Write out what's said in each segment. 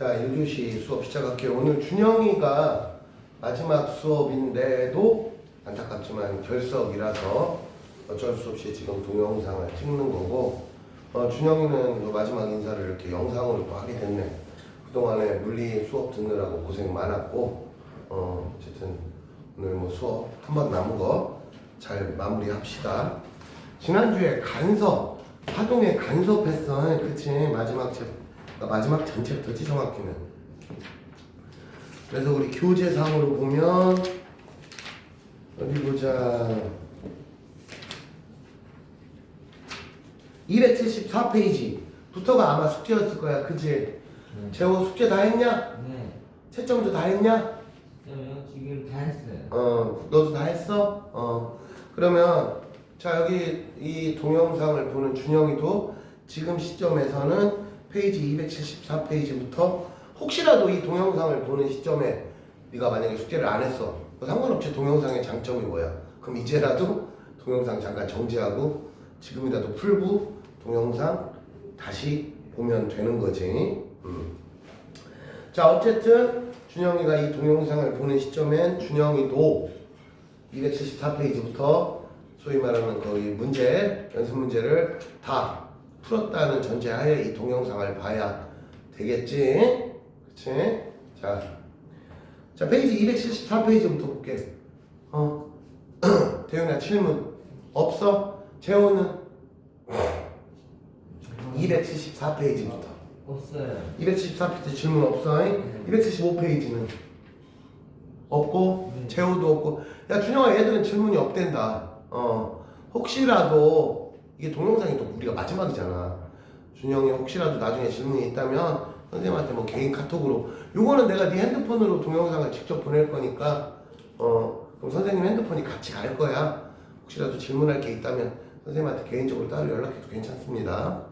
자, 1교시 수업 시작할게요. 오늘 준영이가 마지막 수업인데도 안타깝지만 결석이라서 어쩔 수 없이 지금 동영상을 찍는 거고, 준영이는 또 마지막 인사를 이렇게 영상으로 또 하게 됐네. 그동안에 물리 수업 듣느라고 고생 많았고, 어쨌든 오늘 뭐 수업 한 번 남은 거 잘 마무리합시다. 지난주에 간섭, 파동에 간섭했어. 그치? 마지막 전 챕터지 정확히는. 그래서 우리 교재상으로 보면 어디 보자. 274페이지부터가 아마 숙제였을 거야. 그치? 재호 숙제 다 했냐? 네. 채점도 다 했냐? 지금 다 했어요. 너도 다 했어? 그러면 자, 여기 이 동영상을 보는 준영이도 지금 시점에서는 페이지 274페이지부터 혹시라도 이 동영상을 보는 시점에 네가 만약에 숙제를 안 했어, 상관없지. 동영상의 장점이 뭐야? 그럼 이제라도 동영상 잠깐 정지하고 지금이라도 풀고 동영상 다시 보면 되는 거지. 자, 어쨌든 준영이가 이 동영상을 보는 시점엔 준영이도 274페이지부터 소위 말하는 거의 문제, 연습 문제를 다 풀었다는 전제하에 이 동영상을 봐야 되겠지? 그치? 자, 페이지 274페이지부터 볼게. 대윤아, 질문 없어? 재호는 274페이지부터. 없어요. 274페이지 질문 없어? 275페이지는 없고, 재호도 없고. 야, 준영아, 얘들은 질문이 없댄다. 혹시라도 이게 동영상이 또 우리가 마지막이잖아. 준영이 혹시라도 나중에 질문이 있다면 선생님한테 뭐 개인 카톡으로, 요거는 내가 네 핸드폰으로 동영상을 직접 보낼 거니까 그럼 선생님 핸드폰이 같이 갈 거야. 혹시라도 질문할 게 있다면 선생님한테 개인적으로 따로 연락해도 괜찮습니다.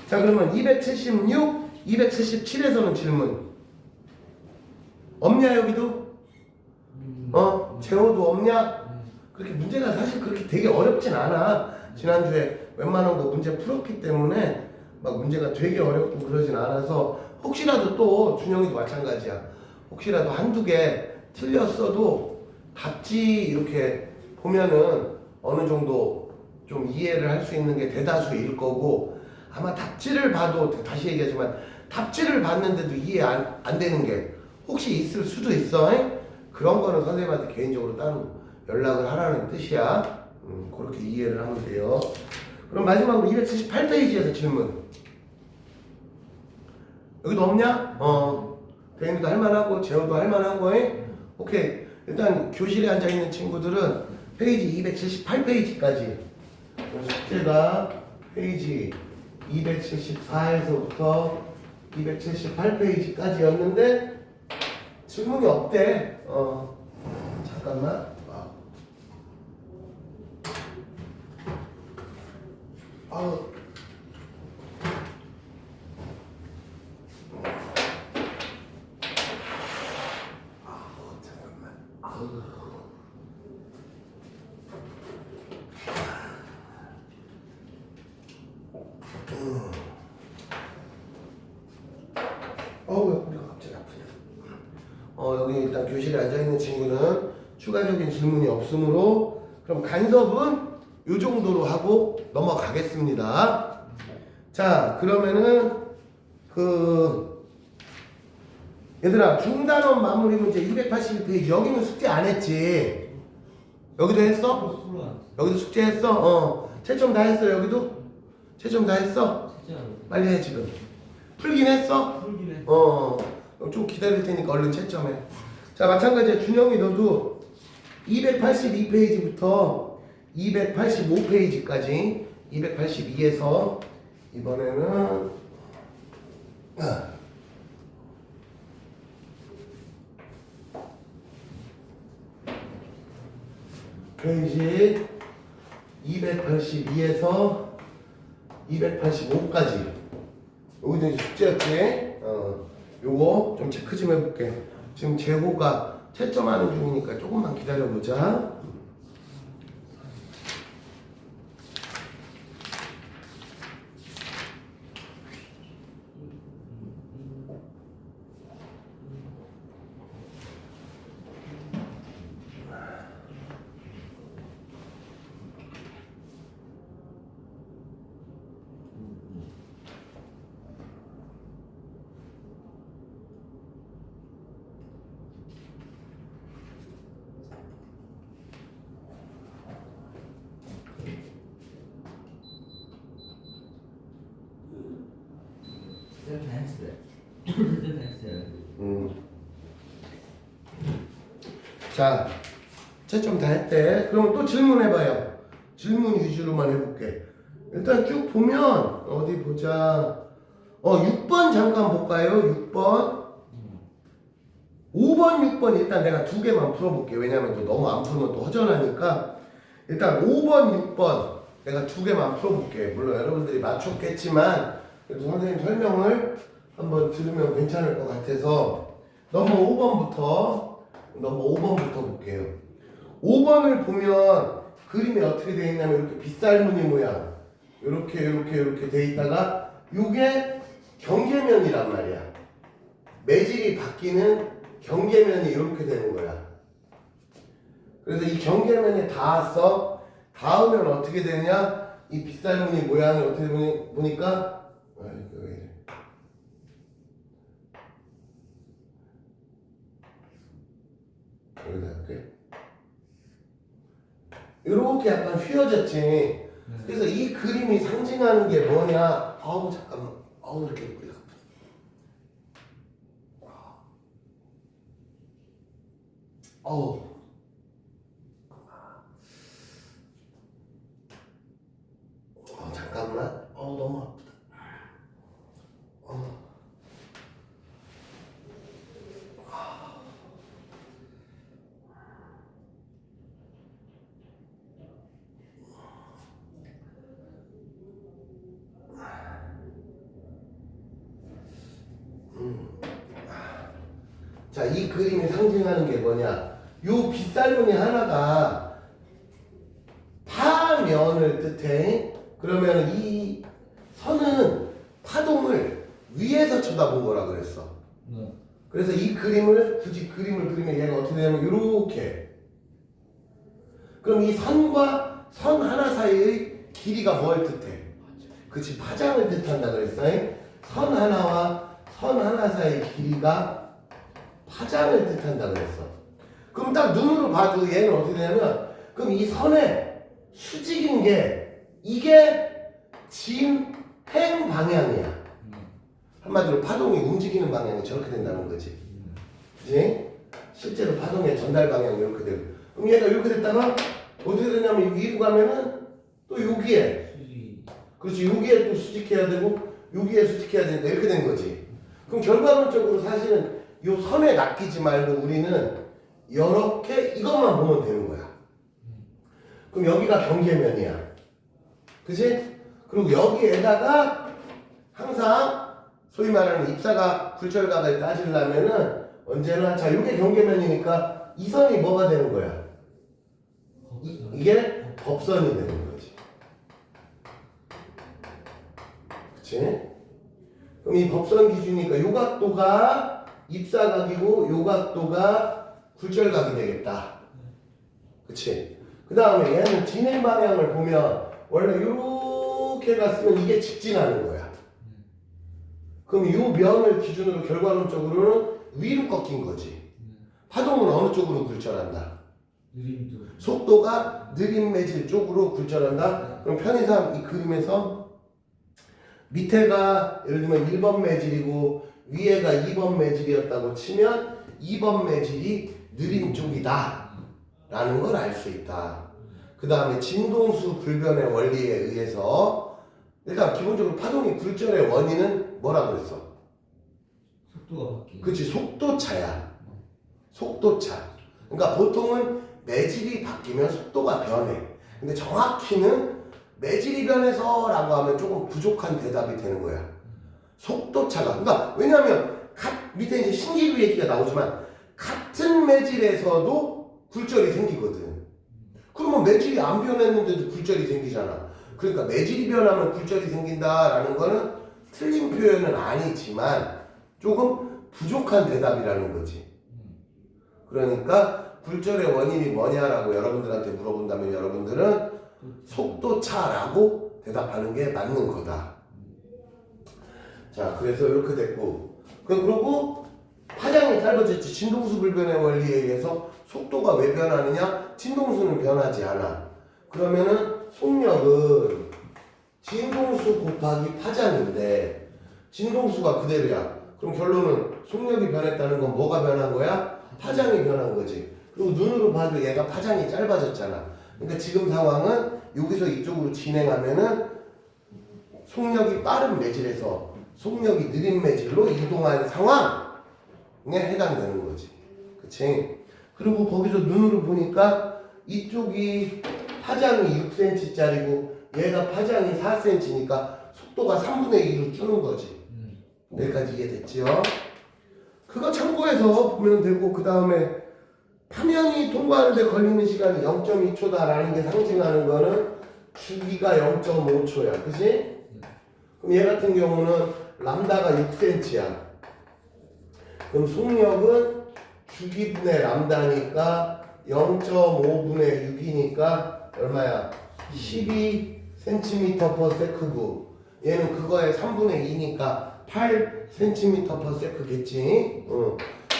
자, 그러면 276, 277에서는 질문 없냐? 여기도? 재호도 없냐? 그렇게 문제가 사실 그렇게 되게 어렵진 않아. 지난주에 웬만한 거 문제 풀었기 때문에 막 문제가 되게 어렵고 그러진 않아서, 혹시라도 또 준영이도 마찬가지야. 혹시라도 한두 개 틀렸어도 답지 이렇게 보면은 어느 정도 좀 이해를 할 수 있는 게 대다수일 거고, 아마 답지를 봐도, 다시 얘기하지만 답지를 봤는데도 이해 안 되는 게 혹시 있을 수도 있어. 그런 거는 선생님한테 개인적으로 따로 연락을 하라는 뜻이야. 그렇게 이해를 하면 돼요. 그럼 마지막으로 278페이지에서 질문. 여기도 없냐? 대인이도 할만하고 재호도 할만하고. 오케이. 일단 교실에 앉아있는 친구들은 페이지 278페이지까지, 숙제가 페이지 274에서부터 278페이지까지였는데 질문이 없대. 잠깐만. 왜 우리가 갑자기 아프냐? 여기 일단 교실에 앉아있는 친구는 추가적인 질문이 없으므로, 그럼 간섭은 요 정도로 하고 넘어가겠습니다. 자, 그러면은 얘들아, 중단원 마무리 문제 281페이지, 여기는 숙제 안 했지? 여기도 했어? 여기도 숙제 했어? 채점 다 했어? 여기도? 채점 다 했어? 빨리 해. 지금 풀긴 했어? 풀긴 해. 좀 기다릴 테니까 얼른 채점해. 자, 마찬가지야. 준영이 너도 282페이지부터 285페이지까지, 282에서 이번에는 페이지 282에서 285까지 여기도 이제 숙제였지? 요거 좀 체크 좀 해볼게. 지금 재호가 채점하는 중이니까 조금만 기다려보자. 채점 다 했어요. 채점 다 했어요. 자, 채점 다 했대. 그러면 또 질문해봐요. 질문 위주로만 해볼게. 일단 쭉 보면 어디 보자. 6번 잠깐 볼까요? 6번. 5번, 6번 일단 내가 두 개만 풀어볼게. 왜냐면 또 너무 안 풀면 또 허전하니까. 일단 5번, 6번 내가 두 개만 풀어볼게. 물론 여러분들이 맞췄겠지만 그래도 선생님 설명을 한번 들으면 괜찮을 것 같아서 넘버 5번부터 볼게요. 5번을 보면 그림이 어떻게 되어 있냐면 이렇게 빗살무늬 모양 이렇게 되어 있다가 이게 경계면이란 말이야. 매질이 바뀌는 경계면이 이렇게 되는 거야. 그래서 이 경계면에 닿았어. 닿으면 어떻게 되느냐? 이 빗살무늬 모양이 어떻게 보니까 이거 왜 이래? 여기다 할게. 이렇게 약간 휘어졌지. 그래서 이 그림이 상징하는 게 뭐냐? 아우 잠깐만. 아우 이렇게 우리가 잠깐만. 너무 아프다. 자, 이 그림이 상징하는 게 뭐냐? 요 빗살무늬 하나가 파면을 뜻해. 그러면 이 선은 파동을 위에서 쳐다본 거라 그랬어. 그래서 이 그림을 굳이 그림을 그리면 얘가 어떻게 되냐면 이렇게. 그럼 이 선과 선 하나 사이의 길이가 뭘 뜻해? 그치, 파장을 뜻한다 그랬어. 선 하나와 선 하나 사이의 길이가 파장을 뜻한다 그랬어. 그럼 딱 눈으로 봐도 얘는 어떻게 되냐면 그럼 이 선의 수직인 게 이게 진행 방향이야. 한마디로 파동이 움직이는 방향이 저렇게 된다는 거지. 그치? 실제로 파동의 전달 방향이 이렇게 되고 그럼 얘가 이렇게 됐다가 어떻게 되냐면 위로 가면은 또 여기에 그렇지, 여기에 또 수직해야 되고 여기에 수직해야 되니까 이렇게 된 거지. 그럼 결과론적으로 사실은 이 선에 낚이지 말고 우리는 이렇게 이것만 보면 되는 거야. 그럼 여기가 경계면이야. 그치? 그리고 여기에다가 항상 소위 말하는 입사각, 굴절각을 따지려면은 언제나 자, 이게 경계면이니까 이 선이 뭐가 되는 거야? 이게 법선이 되는 거지. 그치? 그럼 이 법선 기준이니까 요 각도가 입사각이고 요 각도가 굴절각이 되겠다. 그치? 그 다음에 얘는 진행 방향을 보면 원래 요렇게 갔으면 이게 직진하는 거야. 그럼 요 면을 기준으로 결과론적으로는 위로 꺾인 거지. 파동은 어느 쪽으로 굴절한다? 속도가 느린 매질 쪽으로 굴절한다. 그럼 편의상 이 그림에서 밑에가 예를 들면 1번 매질이고 위에가 2번 매질이었다고 치면 2번 매질이 느린 쪽이다 라는 걸 알 수 있다. 그 다음에 진동수 불변의 원리에 의해서 일단 기본적으로 파동이 굴절의 원인은 뭐라 그랬어? 속도가 바뀌어. 그치, 속도차야. 속도차. 그러니까 보통은 매질이 바뀌면 속도가 변해. 근데 정확히는 매질이 변해서 라고 하면 조금 부족한 대답이 되는 거야. 속도차가. 그러니까 왜냐하면 밑에 이제 신기루 얘기가 나오지만 같은 매질에서도 굴절이 생기거든. 그러면 매질이 안 변했는데도 굴절이 생기잖아. 그러니까 매질이 변하면 굴절이 생긴다라는 거는 틀린 표현은 아니지만 조금 부족한 대답이라는 거지. 그러니까 굴절의 원인이 뭐냐라고 여러분들한테 물어본다면 여러분들은 속도차라고 대답하는 게 맞는 거다. 자, 그래서 이렇게 됐고, 그리고 파장이 짧아졌지. 진동수 불변의 원리에 의해서 속도가 왜 변하느냐? 진동수는 변하지 않아. 그러면은 속력은 진동수 곱하기 파장인데, 진동수가 그대로야. 그럼 결론은 속력이 변했다는 건 뭐가 변한 거야? 파장이 변한 거지. 그리고 눈으로 봐도 얘가 파장이 짧아졌잖아. 그러니까 지금 상황은 여기서 이쪽으로 진행하면은 속력이 빠른 매질에서 속력이 느린 매질로 이동한 상황에 해당되는 거지. 그치? 그리고 거기서 눈으로 보니까 이쪽이 파장이 6cm짜리고 얘가 파장이 4cm니까 속도가 3분의 2로 주는 거지. 여기까지 이해됐지요? 그거 참고해서 보면 되고, 그 다음에 파면이 통과하는데 걸리는 시간이 0.2초다라는 게 상징하는 거는 주기가 0.5초야. 그치? 그럼 얘 같은 경우는 람다가 6cm야. 그럼 속력은 주기분의 람다니까 0.5분의 6이니까 얼마야? 12cm/s고 얘는 그거의 3분의 2니까 8cm/s겠지.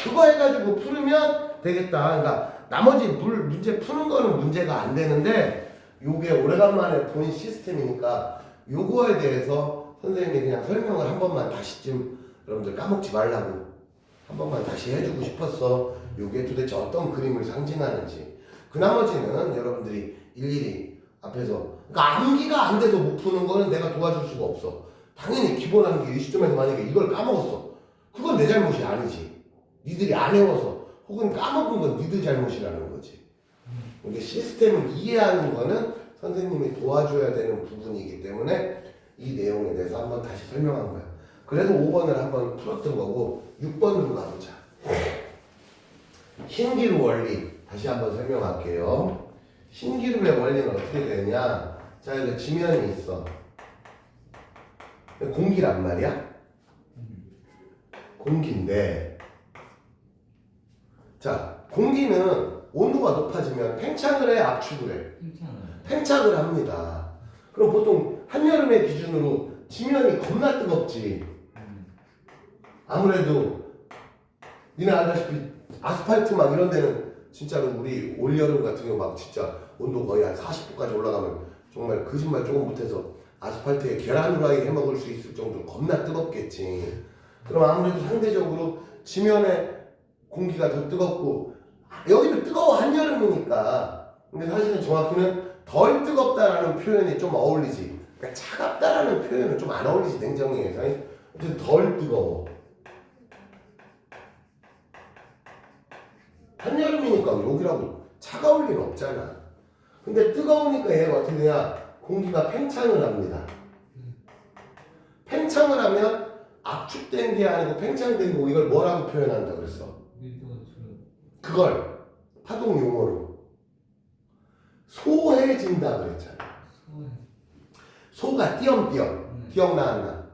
그거 해가지고 풀으면 되겠다. 그러니까 나머지 문제 푸는 거는 문제가 안 되는데 요게 오래간만에 본 시스템이니까 요거에 대해서 선생님이 그냥 설명을 한 번만 다시 좀 여러분들 까먹지 말라고 한 번만 다시 해주고 싶었어. 요게 도대체 어떤 그림을 상징하는지. 그 나머지는 여러분들이 일일이 앞에서, 그러니까 암기가 안 돼서 못 푸는 거는 내가 도와줄 수가 없어. 당연히 기본 암기 이 시점에서 만약에 이걸 까먹었어. 그건 내 잘못이 아니지. 니들이 안 해워서 혹은 까먹은 건 니들 잘못이라는 거지. 근데 시스템을 이해하는 거는 선생님이 도와줘야 되는 부분이기 때문에 이 내용에 대해서 한번 다시 설명한 거야. 그래서 5번을 한번 풀었던 거고 6번으로 가보자. 신기루 원리 다시 한번 설명할게요. 신기루의 원리는 어떻게 되냐? 자, 여기 지면이 있어. 공기란 말이야? 공기인데, 자, 공기는 온도가 높아지면 팽창을 해, 압축을 해? 팽창을 합니다. 그럼 보통 한여름의 기준으로 지면이 겁나 뜨겁지. 아무래도 니네 알다시피 아스팔트 막 이런 데는 진짜로 우리 올여름 같은 경우 막 진짜 온도 거의 한 40도까지 올라가면 정말 거짓말 조금 못해서 아스팔트에 계란 후라이 해 먹을 수 있을 정도로 겁나 뜨겁겠지. 그럼 아무래도 상대적으로 지면에 공기가 더 뜨겁고 여기도 뜨거워 한여름이니까. 근데 사실은 정확히는 덜 뜨겁다라는 표현이 좀 어울리지. 그러니까 차갑다라는 표현은 좀 안 어울리지 냉정히해서. 어쨌든 덜 뜨거워. 한여름이니까 여기라고 차가울 일 없잖아. 근데 뜨거우니까 얘가 어떻게 되냐? 공기가 팽창을 합니다. 팽창을 하면 압축된 게 아니고 팽창된 거고 이걸 뭐라고 표현한다 그랬어? 그걸 파동 용어로 소해진다 그랬잖아. 소가 띄엄띄엄 기억나왔나?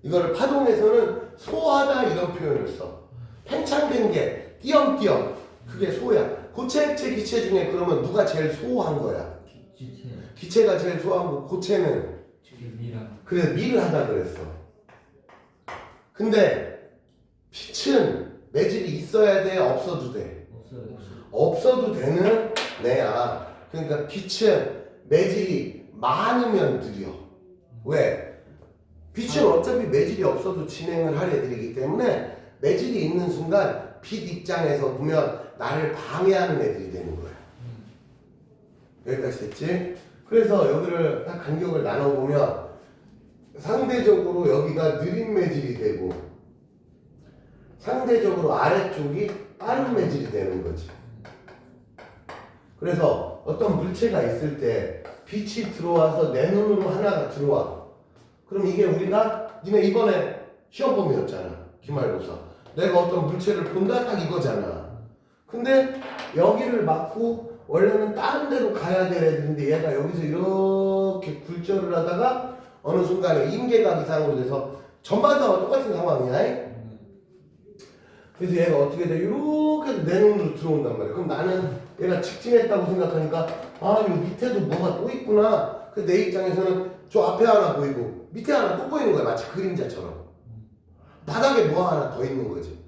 이거를 파동에서는 소하다 이런 표현을 써. 팽창된 게 띄엄띄엄 그게 소야. 고체액체 기체 중에 그러면 누가 제일 소한 거야? 기체가 제일 소한 거. 고체는 그래 밀을 하다 그랬어. 근데 빛은 매질이 있어야 돼, 없어도 돼? 없어도 되는 애야. 그러니까 빛은 매질이 많으면 느려. 왜? 빛은 어차피 매질이 없어도 진행을 할 애들이기 때문에 매질이 있는 순간 빛 입장에서 보면 나를 방해하는 애들이 되는 거야. 여기까지 됐지? 그래서 여기를 딱 간격을 나눠보면 상대적으로 여기가 느린 매질이 되고 상대적으로 아래쪽이 빠른 매질이 되는 거지. 그래서 어떤 물체가 있을 때 빛이 들어와서 내 눈으로 하나가 들어와. 그럼 이게 우리가 니네 이번에 시험 범위였잖아. 기말고사. 내가 어떤 물체를 본다 딱 이거잖아. 근데 여기를 막고 원래는 다른 데로 가야 될 애들인데 얘가 여기서 이렇게 굴절을 하다가 어느 순간에 임계각 이상으로 돼서 전반사와 똑같은 상황이야. 그래서 얘가 어떻게 돼? 이렇게 내 눈으로 들어온단 말이야. 그럼 나는 얘가 직진했다고 생각하니까 아, 요 밑에도 뭐가 또 있구나. 그 내 입장에서는 저 앞에 하나 보이고 밑에 하나 또 보이는 거야. 마치 그림자처럼. 바닥에 뭐 하나 더 있는 거지.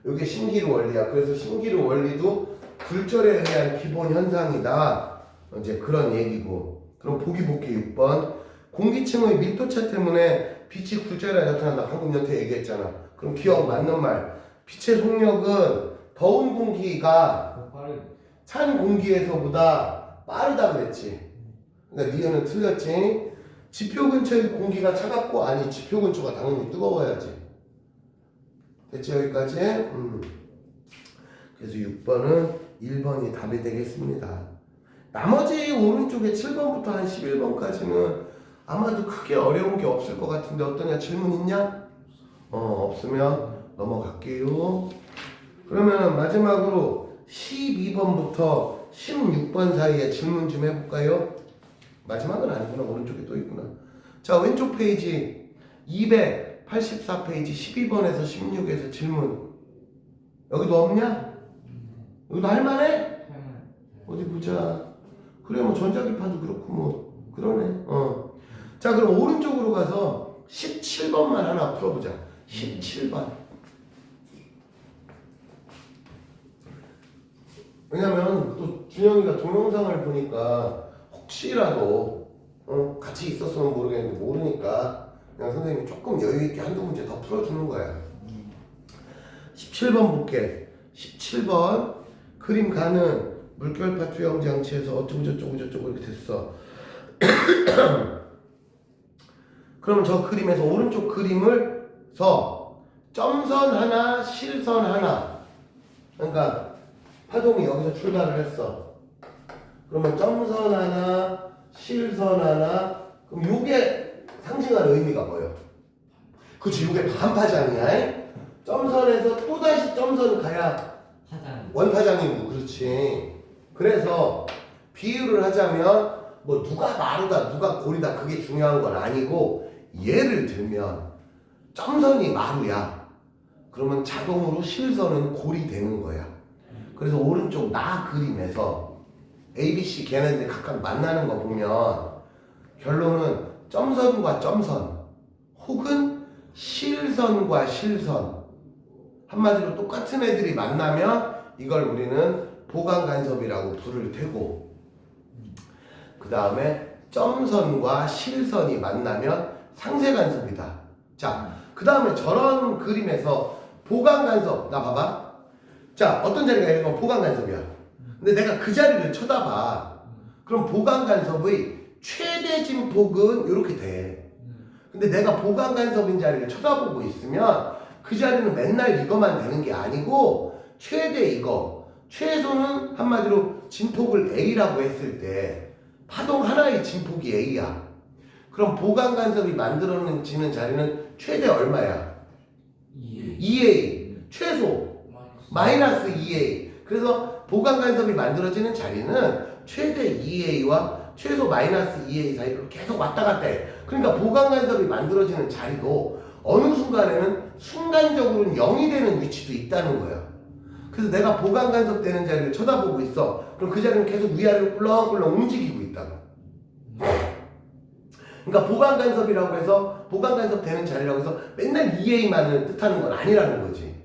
이게 신기루 원리야. 그래서 신기루 원리도 굴절에 의한 기본 현상이다. 이제 그런 얘기고. 그럼 보기 볼게 6번. 공기층의 밀도차 때문에 빛이 굴절이라 나타난다. 방금 연태 얘기했잖아. 그럼 기억 맞는 말. 빛의 속력은 더운 공기가 빠르게. 찬 공기에서보다 빠르다 그랬지. 그러니까 니은은 틀렸지. 지표 근처의 공기가 차갑고 아니 지표 근처가 당연히 뜨거워야지. 됐지 여기까지? 그래서 6번은 1번이 답이 되겠습니다. 나머지 오른쪽에 7번부터 한 11번까지는 아마도 크게 어려운 게 없을 것 같은데 어떠냐? 질문 있냐? 없으면 넘어갈게요. 그러면 마지막으로 12번부터 16번 사이에 질문 좀 해볼까요? 마지막은 아니구나. 오른쪽에 또 있구나. 자, 왼쪽 페이지 284페이지 12번에서 16에서 질문. 여기도 없냐? 여기도 할만해? 어디 보자. 그래 뭐 전자기파도 그렇고 뭐 그러네. 자, 그럼 오른쪽으로 가서 17번만 하나 풀어보자. 17번. 왜냐면 또 준영이가 동영상을 보니까 혹시라도 같이 있었으면 모르겠는데 모르니까 그냥 선생님이 조금 여유있게 한두 문제 더 풀어주는 거야. 17번 볼게. 17번 그림 가는 물결파 투영 장치에서 어쩌고 저쩌고 저쩌고 이렇게 됐어. 그러면 저 그림에서 오른쪽 그림을 점선 하나 실선 하나, 그러니까 파동이 여기서 출발을 했어. 그러면 점선 하나 실선 하나, 그럼 요게 상징하는 의미가 뭐예요? 그치, 요게 반파장이야. 점선에서 또다시 점선 가야 파장. 원파장이고. 그렇지. 그래서 비유를 하자면 뭐 누가 마루다 누가 골이다 그게 중요한 건 아니고, 예를 들면 점선이 마루야. 그러면 자동으로 실선은 골이 되는 거야. 그래서 오른쪽 나 그림에서 A, B, C 걔네들이 각각 만나는 거 보면 결론은 점선과 점선 혹은 실선과 실선, 한마디로 똑같은 애들이 만나면 이걸 우리는 보강 간섭이라고 부를 테고, 그 다음에 점선과 실선이 만나면 상세 간섭이다. 자, 그 다음에 저런 그림에서 보강 간섭, 나 봐봐. 자, 어떤 자리가 있는 보강 간섭이야. 근데 내가 그 자리를 쳐다봐. 그럼 보강 간섭의 최대 진폭은 이렇게 돼. 근데 내가 보강 간섭인 자리를 쳐다보고 있으면 그 자리는 맨날 이거만 되는 게 아니고 최대 이거, 최소는 한마디로 진폭을 A라고 했을 때 파동 하나의 진폭이 A야. 그럼 보강 간섭이 만들어지는 자리는 최대 얼마야? 2A. 최소 마이너스 2A. 그래서 보강 간섭이 만들어지는 자리는 최대 2A와 최소 마이너스 2A 사이로 계속 왔다 갔다 해. 그러니까 보강 간섭이 만들어지는 자리도 어느 순간에는 순간적으로는 0이 되는 위치도 있다는 거야. 그래서 내가 보강 간섭 되는 자리를 쳐다보고 있어. 그럼 그 자리는 계속 위아래로 꿀렁꿀렁 움직이고 있다고. 그러니까 보강 간섭이라고 해서 보강 간섭 되는 자리라고 해서 맨날 2A만을 뜻하는 건 아니라는 거지.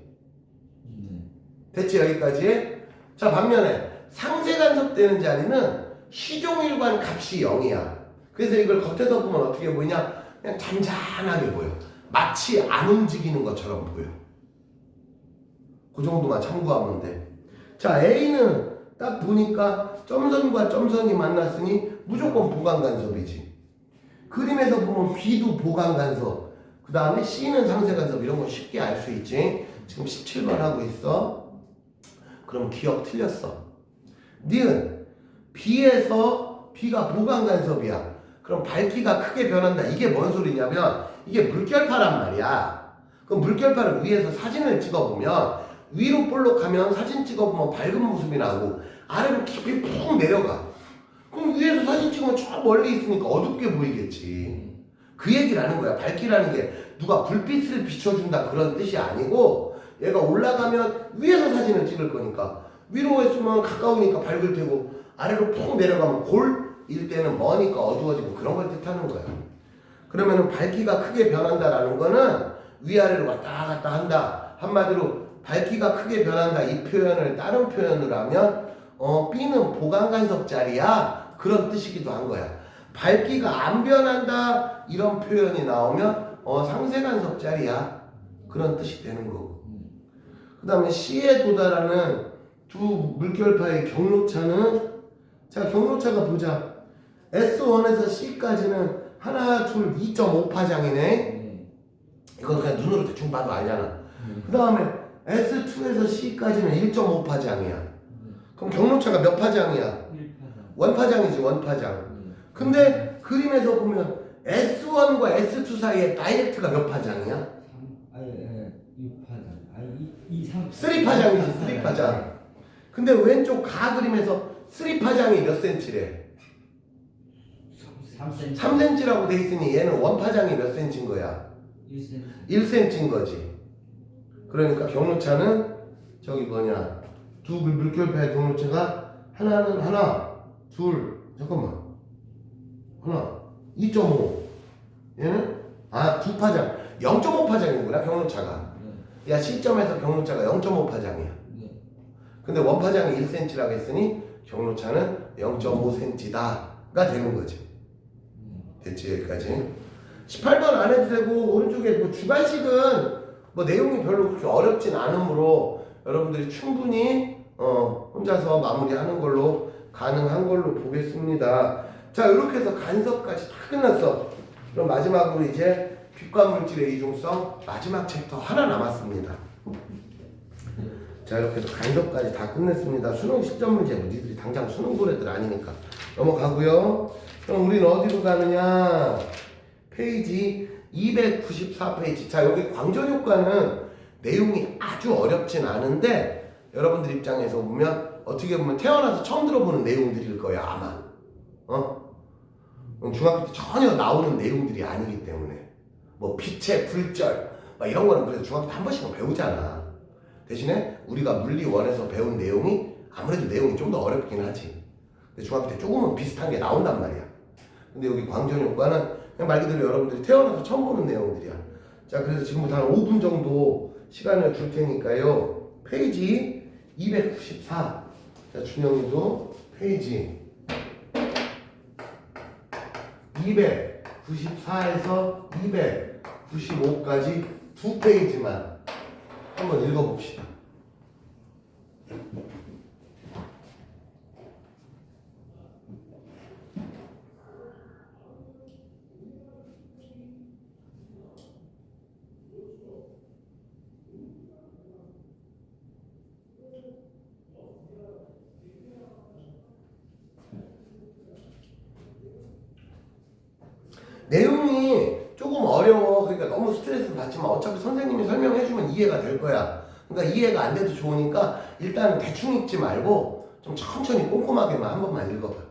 됐지 여기까지? 자, 반면에 상세 간섭 되는 자리는 시종일관 값이 0이야. 그래서 이걸 겉에서 보면 어떻게 보이냐? 그냥 잔잔하게 보여. 마치 안 움직이는 것처럼 보여. 그 정도만 참고하면 돼. 자, A는 딱 보니까 점선과 점선이 만났으니 무조건 보강 간섭이지. 그림에서 보면 B도 보강 간섭, 그 다음에 C는 상세 간섭, 이런 거 쉽게 알 수 있지. 지금 17번 하고 있어. 그럼 기억 틀렸어. 니은 B에서 B가 보강 간섭이야. 그럼 밝기가 크게 변한다. 이게 뭔 소리냐면 이게 물결파란 말이야. 그럼 물결파를 위에서 사진을 찍어보면 위로 볼록하면 사진 찍어보면 밝은 모습이 나고 아래로 깊이 푹 내려가. 그럼 위에서 사진 찍으면 저 멀리 있으니까 어둡게 보이겠지. 그 얘기를 하는 거야. 밝기라는 게 누가 불빛을 비춰준다 그런 뜻이 아니고, 얘가 올라가면 위에서 사진을 찍을 거니까 위로 했으면 가까우니까 밝을 테고 아래로 푹 내려가면 골일 때는 머니까 어두워지고 그런 걸 뜻하는 거야. 그러면은 밝기가 크게 변한다라는 거는 위아래로 왔다 갔다 한다. 한마디로 밝기가 크게 변한다 이 표현을 다른 표현으로 하면 B는 보강 간섭 자리야 그런 뜻이기도 한 거야. 밝기가 안 변한다 이런 표현이 나오면 상세 간섭짜리야. 그런 뜻이 되는 거고. 그 다음에 C에 도달하는 두 물결파의 경로차는, 자, 경로차가 보자. S1에서 C까지는 하나, 둘, 2.5파장이네. 네. 이건 그냥 눈으로 대충 봐도 알잖아. 그 다음에 S2에서 C까지는 1.5파장이야. 그럼 경로차가 몇 파장이야? 1파장. 원파장이지, 원파장. 근데 그림에서 보면 S1과 S2 사이에 다이렉트가 몇 파장이야? 6파장. 3. 3파장이지, 3파장. 근데 왼쪽 가 그림에서 3파장이 몇 센치래? 3cm. 3cm라고 돼 있으니 얘는 원파장이 몇 cm인 거야? 1cm. 1cm인 거지. 그러니까 경로차는 저기 뭐냐, 두 물결파의 경로차가 하나는 하나, 둘, 잠깐만, 하나, 2.5. 얘는 두 파장, 0.5파장이구나 경로차가. 네. 야, 시점에서 경로차가 0.5파장이야. 네. 근데 원파장이 1cm라고 했으니 경로차는 0.5cm다가 되는 거지. 됐지, 여기까지. 18번 안 해도 되고, 오른쪽에 뭐 주관식은 뭐 내용이 별로 그렇게 어렵진 않으므로 여러분들이 충분히 혼자서 마무리하는 걸로 가능한 걸로 보겠습니다. 자, 이렇게 해서 간섭까지 다 끝났어. 그럼 마지막으로 이제 빛과물질의 이중성 마지막 챕터 하나 남았습니다. 자, 이렇게 해서 간섭까지 다 끝냈습니다. 수능 10점 문제, 니들이 당장 수능 볼 애들 아니니까 넘어가고요. 그럼 우리는 어디로 가느냐? 페이지 294페이지. 자, 여기 광전효과는 내용이 아주 어렵진 않은데 여러분들 입장에서 보면 어떻게 보면 태어나서 처음 들어보는 내용들일 거야, 아마. 중학교 때 전혀 나오는 내용들이 아니기 때문에 뭐 빛의 불절 막 이런 거는 그래도 중학교 때 한 번씩은 배우잖아. 대신에 우리가 물리 1에서 배운 내용이 아무래도 내용이 좀 더 어렵긴 하지. 근데 중학교 때 조금은 비슷한 게 나온단 말이야. 근데 여기 광전효과는 그냥 말 그대로 여러분들이 태어나서 처음 보는 내용들이야. 자, 그래서 지금부터 한 5분 정도 시간을 줄 테니까요. 페이지 294. 자, 준영이도 페이지 294에서 295까지 두 페이지만 한번 읽어봅시다. 내용이 조금 어려워. 그러니까 너무 스트레스 받지만 어차피 선생님이 설명해주면 이해가 될 거야. 그러니까 이해가 안 돼도 좋으니까 일단은 대충 읽지 말고 좀 천천히 꼼꼼하게만 한 번만 읽어봐.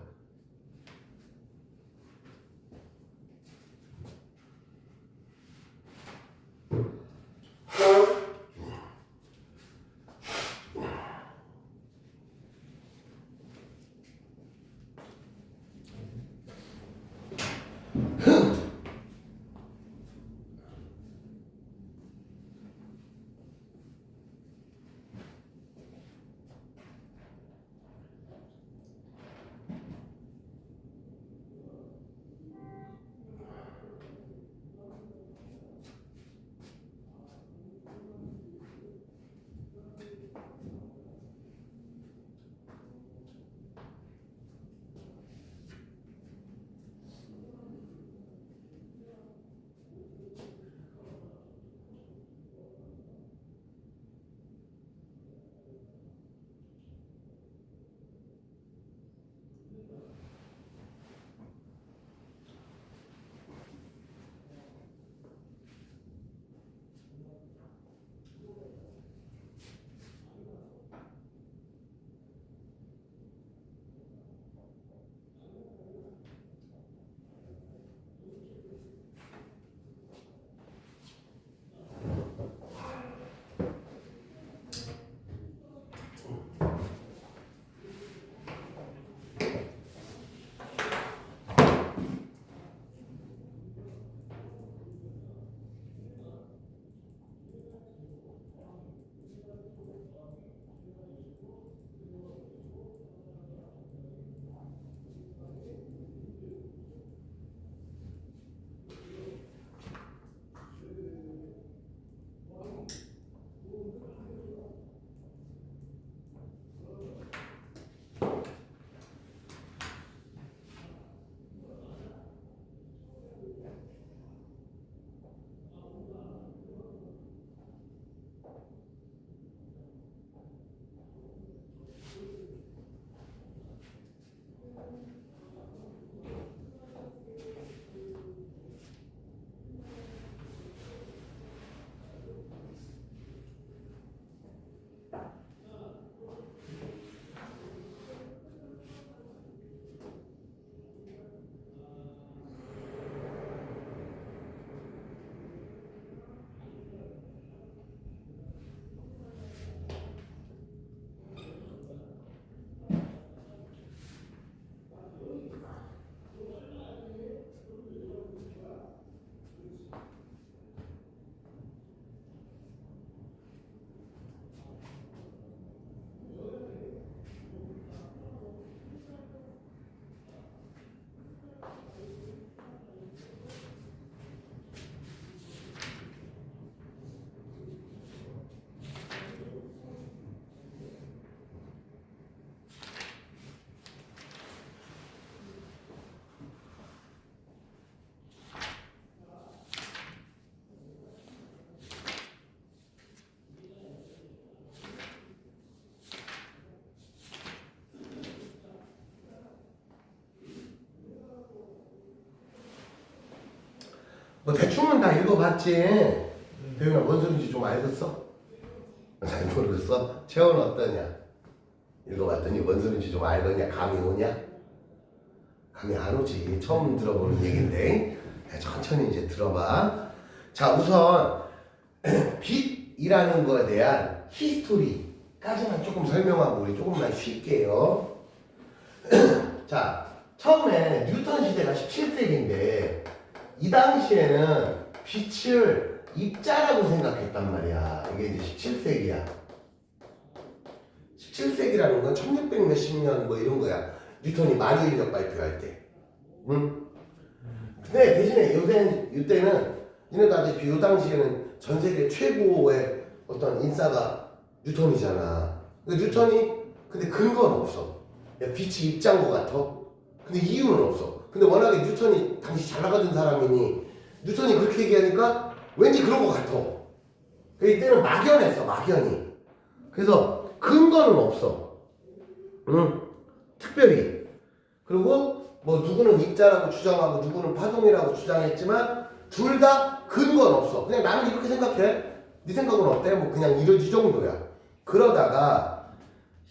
뭐 대충은 다 읽어봤지. 대윤아 뭔 소리인지 좀 알겠어? 잘 모르겠어? 채원은 어떠냐? 읽어봤더니 뭔 소리인지 좀 알겠냐? 감이 오냐? 감이 안 오지. 처음 들어보는 얘긴데 천천히 이제 들어봐. 자, 우선 빛이라는 거에 대한 히스토리까지만 조금 설명하고 우리 조금만 쉴게요. 자, 처음에 뉴턴 시대가 17세기인데 이 당시에는 빛을 입자라고 생각했단 말이야. 이게 이제 17세기야. 17세기라는 건 1600 몇십 년 뭐 이런 거야. 뉴턴이 만유인력 발표할 때. 응? 근데 대신에 이때는 니네도 알다시피 이 당시에는 전 세계 최고의 어떤 인싸가 뉴턴이잖아. 근데 뉴턴이 근데 근거는 없어. 야, 빛이 입자인 것 같아. 근데 이유는 없어. 근데 워낙에 뉴턴이 당시 잘 나가던 사람이니 뉴턴이 그렇게 얘기하니까 왠지 그런 것 같아. 이때는 막연했어, 막연히. 그래서 근거는 없어. 응? 특별히. 그리고 뭐 누구는 입자라고 주장하고 누구는 파동이라고 주장했지만 둘 다 근거는 없어. 그냥 나는 이렇게 생각해. 네 생각은 어때? 뭐 그냥 이 정도야. 그러다가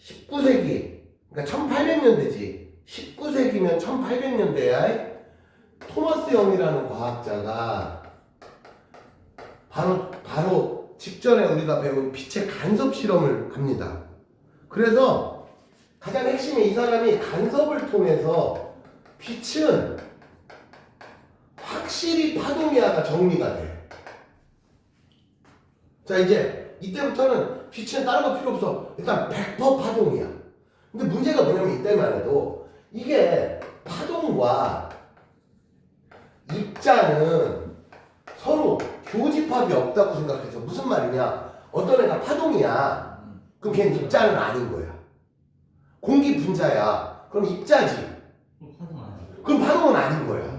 19세기, 그러니까 1800년대지. 19세기면 1800년대야. 토마스 영이라는 과학자가 바로 직전에 우리가 배운 빛의 간섭 실험을 합니다. 그래서 가장 핵심이 이 사람이 간섭을 통해서 빛은 확실히 파동이야가 정리가 돼. 자, 이제 이때부터는 빛은 다른 거 필요 없어. 일단 100% 파동이야. 근데 문제가 뭐냐면 이때만 해도 이게 파동과 입자는 서로 교집합이 없다고 생각해서 무슨 말이냐? 어떤 애가 파동이야. 그럼 걔는 입자는 아닌 거야. 공기 분자야. 그럼 입자지. 그럼 파동은 아닌 거야.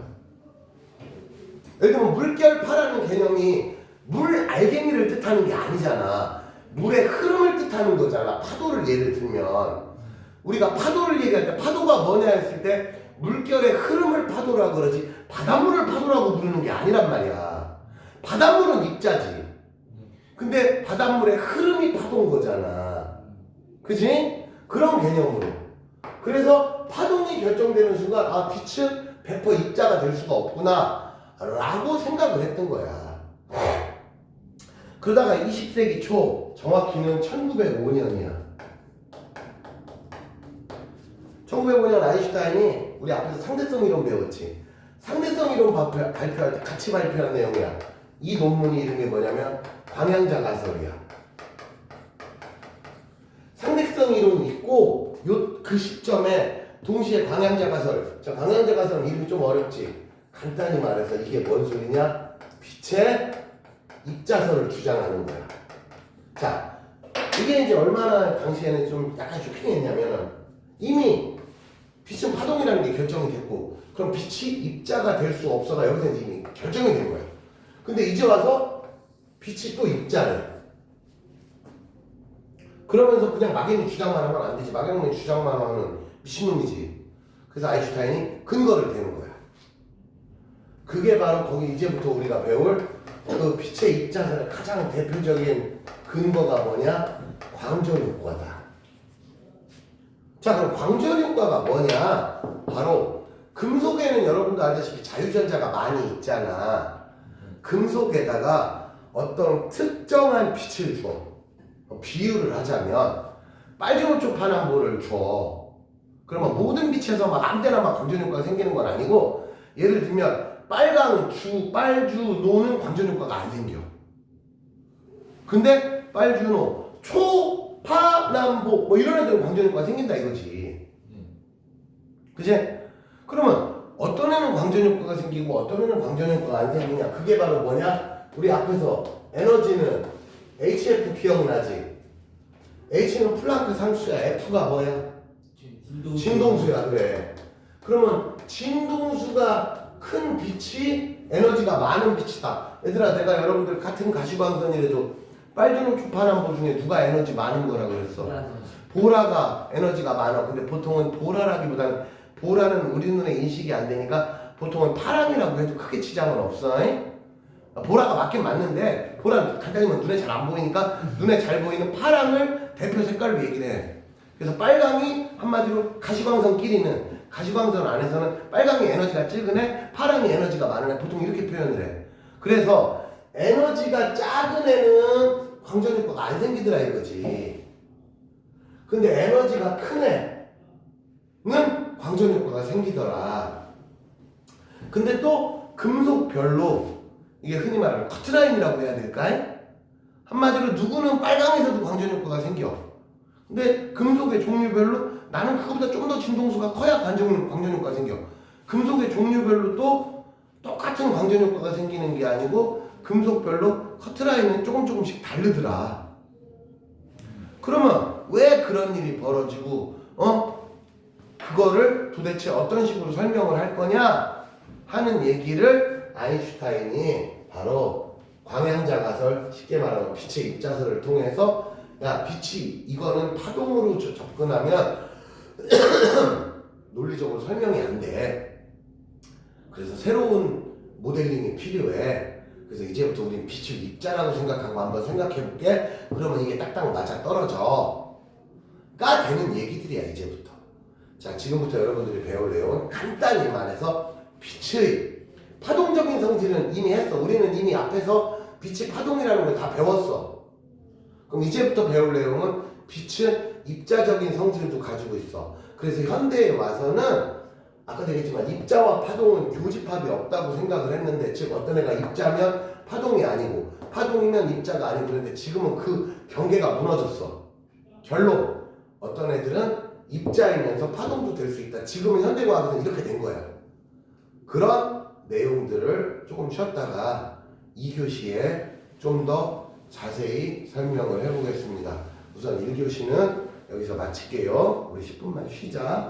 예를 들면 물결파라는 개념이 물 알갱이를 뜻하는 게 아니잖아. 물의 흐름을 뜻하는 거잖아. 파도를 예를 들면 우리가 파도를 얘기할 때 파도가 뭐냐 했을 때 물결의 흐름을 파도라고 그러지 바닷물을 파도라고 부르는 게 아니란 말이야. 바닷물은 입자지. 근데 바닷물의 흐름이 파도인 거잖아. 그치? 그런 개념으로. 그래서 파동이 결정되는 순간 아 빛은 100% 입자가 될 수가 없구나 라고 생각을 했던 거야. 그러다가 20세기 초 정확히는 1905년이야. 1905년 아인슈타인이 우리 앞에서 상대성 이론 배웠지. 상대성 이론 발표할 때 같이 발표한 내용이야. 이 논문이 이름이 뭐냐면 광양자 가설이야. 상대성 이론이 있고 그 시점에 동시에 광양자 가설. 자, 광양자 가설은 이름이 좀 어렵지. 간단히 말해서 이게 뭔 소리냐? 빛의 입자설을 주장하는 거야. 자, 이게 이제 얼마나 당시에는 좀 약간 쇼킹했냐면은 이미 빛은 파동이라는 게 결정이 됐고 그럼 빛이 입자가 될 수 없어가 여기서 이미 결정이 된 거야. 근데 이제 와서 빛이 또 입자래. 그러면서 그냥 막연히 주장만 하면 안 되지. 막연히 주장만 하면 미친놈이지. 그래서 아인슈타인이 근거를 대는 거야. 그게 바로 거기 이제부터 우리가 배울 그 빛의 입자설의 가장 대표적인 근거가 뭐냐? 광전 효과다. 자, 그럼 광전 효과가 뭐냐? 바로 금속에는 여러분도 알다시피 자유전자가 많이 있잖아. 금속에다가 어떤 특정한 빛을 줘. 비유를 하자면 빨주노초 파남보를 줘. 그러면 모든 빛에서 막 아무 때나 막 광전 효과가 생기는 건 아니고 예를 들면 빨강, 주, 빨주, 노는 광전 효과가 안 생겨. 근데 빨주노, 초, 파, 남보 뭐 이런 애들은 광전 효과가 생긴다 이거지. 그치? 그러면 어떤 애는 광전 효과가 생기고 어떤 애는 광전 효과가 안 생기냐? 그게 바로 뭐냐? 우리 앞에서 에너지는 HF 기억나지? H는 플랑크 상수야. F가 뭐야? 진동수야. 그래. 그러면 진동수가 큰 빛이 에너지가 많은 빛이다. 얘들아, 내가 여러분들 같은 가시광선이라도 빨주노 초파남보 중에 누가 에너지 많은 거라 그랬어? 보라가 에너지가 많아. 근데 보통은 보라라기보다는 보라는 우리 눈에 인식이 안 되니까 보통은 파랑이라고 해도 크게 지장은 없어. 보라가 맞긴 맞는데 보라는 간단히 말하면 눈에 잘 안 보이니까 눈에 잘 보이는 파랑을 대표 색깔로 얘기를 해. 그래서 빨강이 한마디로 가시광선끼리는 가시광선 안에서는 빨강이 에너지가 적은 애, 파랑이 에너지가 많은 애 보통 이렇게 표현을 해. 그래서 에너지가 작은 애는 광전 효과가 안 생기더라 이거지. 근데 에너지가 큰 애는 광전 효과가 생기더라. 근데 또 금속별로 이게 흔히 말하는 커트라인이라고 해야 될까? 한마디로 누구는 빨강에서도 광전 효과가 생겨. 근데 금속의 종류별로 나는 그거보다 좀 더 진동수가 커야 광전 효과가 생겨. 금속의 종류별로 또 똑같은 광전 효과가 생기는 게 아니고 금속별로 커트라인은 조금씩 다르더라. 그러면 왜 그런 일이 벌어지고 그거를 도대체 어떤 식으로 설명을 할 거냐 하는 얘기를 아인슈타인이 바로 광양자 가설, 쉽게 말하면 빛의 입자설을 통해서 야 빛이 이거는 파동으로 접근하면 논리적으로 설명이 안 돼. 그래서 새로운 모델링이 필요해. 그래서 이제부터 우린 빛을 입자라고 생각하고 한번 생각해 볼게. 그러면 이게 딱딱 맞아 떨어져. 가 되는 얘기들이야 이제부터. 자, 지금부터 여러분들이 배울 내용은 간단히 말해서 빛의 파동적인 성질은 이미 했어. 우리는 이미 앞에서 빛이 파동이라는 걸 다 배웠어. 그럼 이제부터 배울 내용은 빛은 입자적인 성질도 가지고 있어. 그래서 현대에 와서는 아까도 얘기했지만 입자와 파동은 교집합이 없다고 생각을 했는데, 즉 어떤 애가 입자면 파동이 아니고 파동이면 입자가 아니고, 그런데 지금은 그 경계가 무너졌어. 결론, 어떤 애들은 입자이면서 파동도 될 수 있다. 지금은 현대과학에서는 이렇게 된 거야. 그런 내용들을 조금 쉬었다가 2교시에 좀 더 자세히 설명을 해보겠습니다. 우선 1교시는 여기서 마칠게요. 우리 10분만 쉬자.